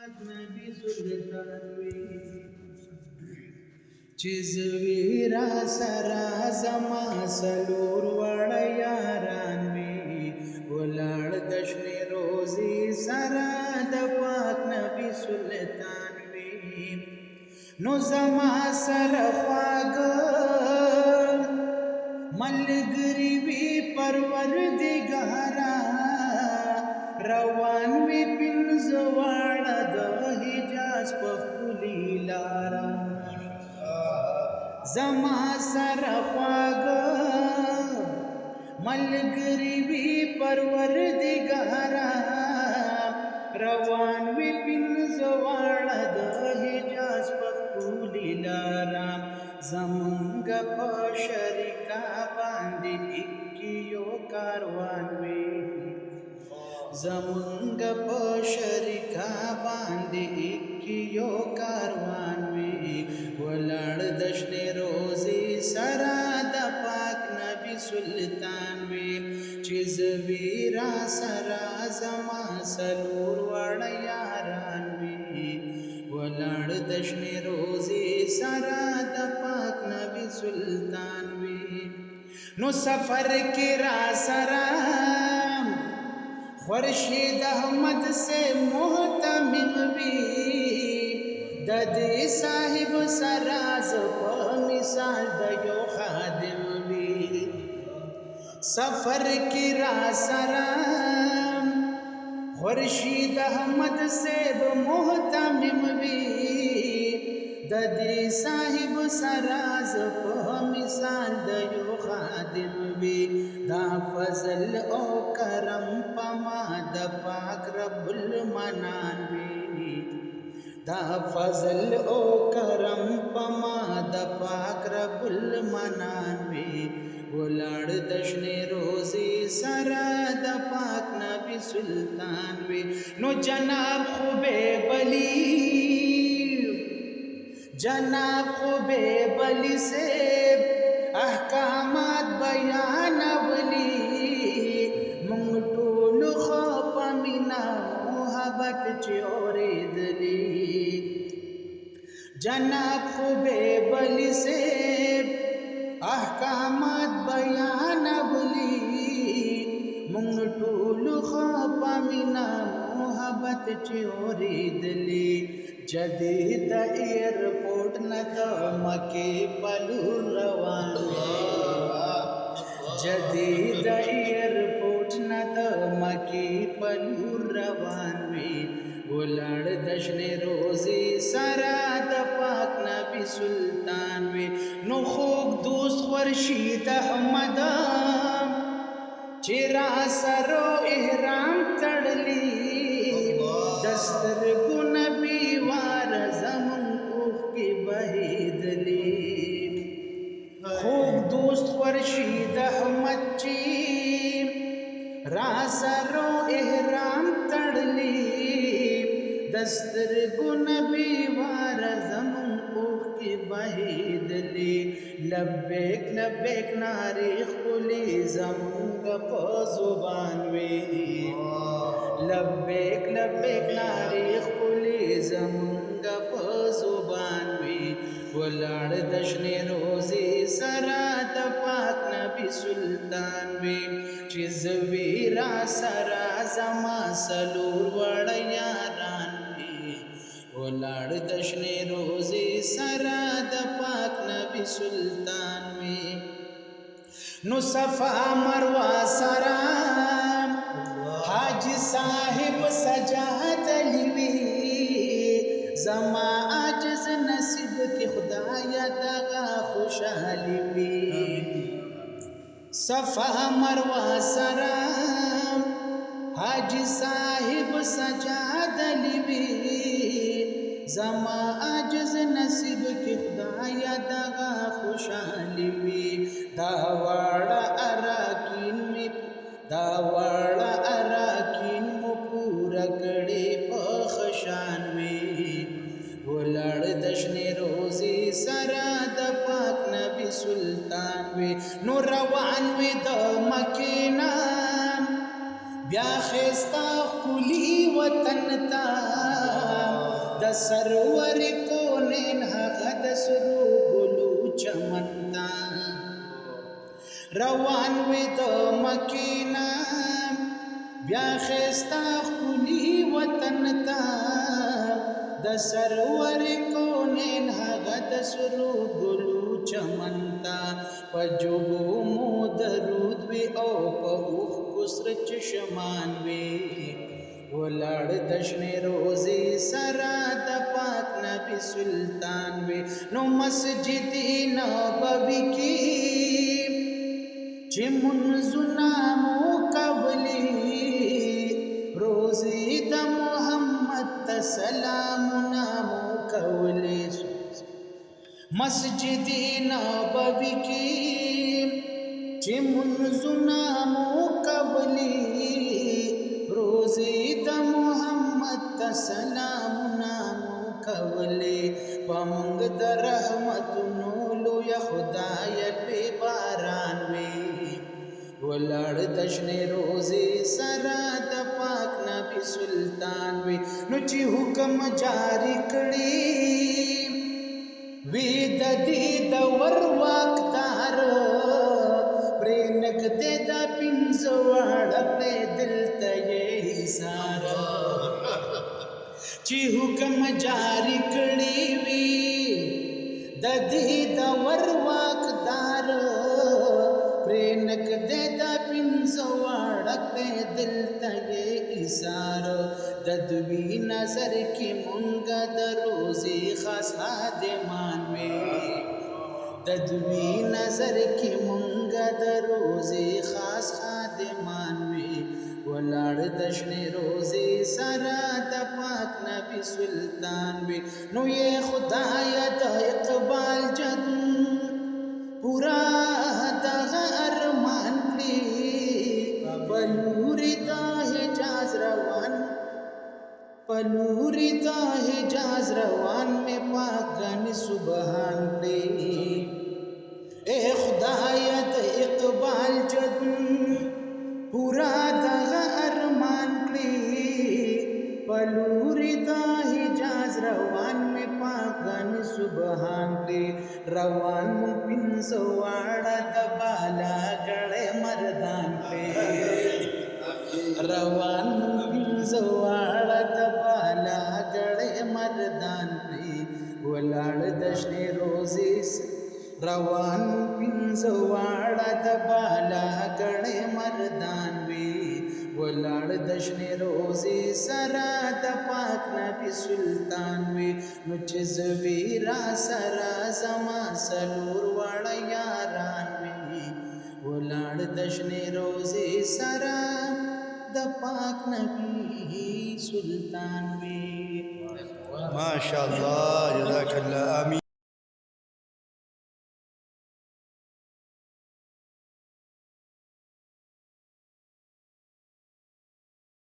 نبی سلطان وی چیزوی را سرا زما سلور وړ یاران وی ولړ دشنی روزی سرا د پاک نبی سلطان وی نو زما سر خواږه ملګری وی پروردګارا روان وی پنځواړه د حجاز په خلی لارا زما سر خواږه ملګری وی پروردګارا روان وی پنځواړه د حجاز په خلی لارا زمونږ په شریکا باندې کیو کاروان وی زمونږ په شریکا باندې کیو کاروان وی ولاړ دشنې روزي سرا د پاک نبی سلطان وی چې زویرا سرا زما سلور وړ یاران وی ولاړ دشنې روزي سرا د پاک نبی سلطان وی نو سفر کې را سرا خورشید احمد سے محتمم وی د دې صاحب سراز په مثال د یو خادم وی سفر کې را سرا خورشید احمد سے محتمم وی د دې صاحب سراز په مثال د یو خادم وی دا فضل او کرم پما د پاک رب المنان وی دا فضل او کرم پما د پاک رب المنان وی ولاړ دشنې روزي سرا د پاک نبی سلطان وی نو جناب خبیب علی جناب خبیب علی سے احکامات بیان ولی مونږ ټول خو په مینا محبت چې اورېدلی جناب خبیب علی سے احکامات بیان ولی مونږ ټول خو په مینا محبت چې اورېدلی جدید ایرپورٹ نہ تو مکی پلور روان جدید ایرپورٹ نہ تو مکی پلور روان وی ولاړ دشنې روزي سرا د پاک نبی سلطان وی نو خوږ دوست خورشید احمد چې را سرو احرام تړلی دسترګو نبی وار زمون اوخ کی بهیدلی خوب دوست خورشید احمد چی را سرو احرام تړلی دسترګو نبی وار زمون اوخ کی بهیدلی لبیک لبیک ناری خلی زمونږ په زبان وی لبیک لبیک ناری خلی زمونږ په زبان وی ولاړ دشنې روزي سرا د پاک نبی سلطان وی چې زویرا سرا زما سلور وړ یاران وی ولاړ دشنې روزي سرا د پاک نبی سلطان وی نو صفا مروه سرا حاجی صاحب سجاد لیوی زما عاجز نصیب کی خدایا دغه خوشحالی وی صفا مروه سرا حاجی صاحب سجاد لیوی زما عاجز نصیب کی خدایا دغه خوشحالی وی دا واړه اراکین می دا واړه اراکین مو پورا کړي په خشان وی ولاړ دشنې روزي سرا د پاک نبی سلطان وی نو روان وی د مکینا بیا خستا کلی وطن تا سرور کونین هغه د سرو ګلو چمن ته روان وې د مکې نه بیا ښایسته ښکلي وطن ته د سرور کونین هغه د سرو ګلو چمن ته په جوبو مو درود وي او په اوښکو سره چشمان وي ولاړ د شنې روزې سره د پاک نبي سلطان وي نو مسجد نبوي کې چې منځونه مو کولې روزې د محمد ته سلامونه مو کولې مسجد نبوي کې چې منځونه مو کولې روزې د محمد ته سلامونه مو کولې په موږ د رحمتونو لویه خدایه پې باران وي ولاړ د شنې روزې سره د پاک نبي سلطان وي نو چې حکم جاری کړي وی د دې د ور واکدار پرې نږدې د پنځه واړه کړې دلته یې حصار چې حکم جاری کړي وي د دې د ور واکدار پرې نږدې د پنځه واړه کړې دلته یې حصار د دوی نظر کې مونږ د روزې خاص خادمان وي د دوی نظر کې مونږ د روزې خاص خادمان وي ولاړ د شنې روزې سره د پاک نبي سلطان وي نو یې خدایه د اقبال جدو پورا دغه ارمان کړي بلوري د حجاز روان پلوری دا حجاز روان میں پاکان سبحان دے اے خدایت اقبال جدن پورا دا ارمان کړي پلوری دا حجاز روان میں پاکان سبحان دے روان پنځه واړه د بالا ګړې مردان کړي روان پنځه واړه د بالا ګړې مردان کړي ولاړ د شنې روزې روان پنځه واړه د بالا ګړې مردان وي ولاړ د شنې روزې سره د پاک نبي سلطان وي نو چې زوی را سره زما څلور واړه یاران وي ولاړ د شنې روزې سره د پاک نبی سلطان وی ما شاء الله جزاك الله آمين.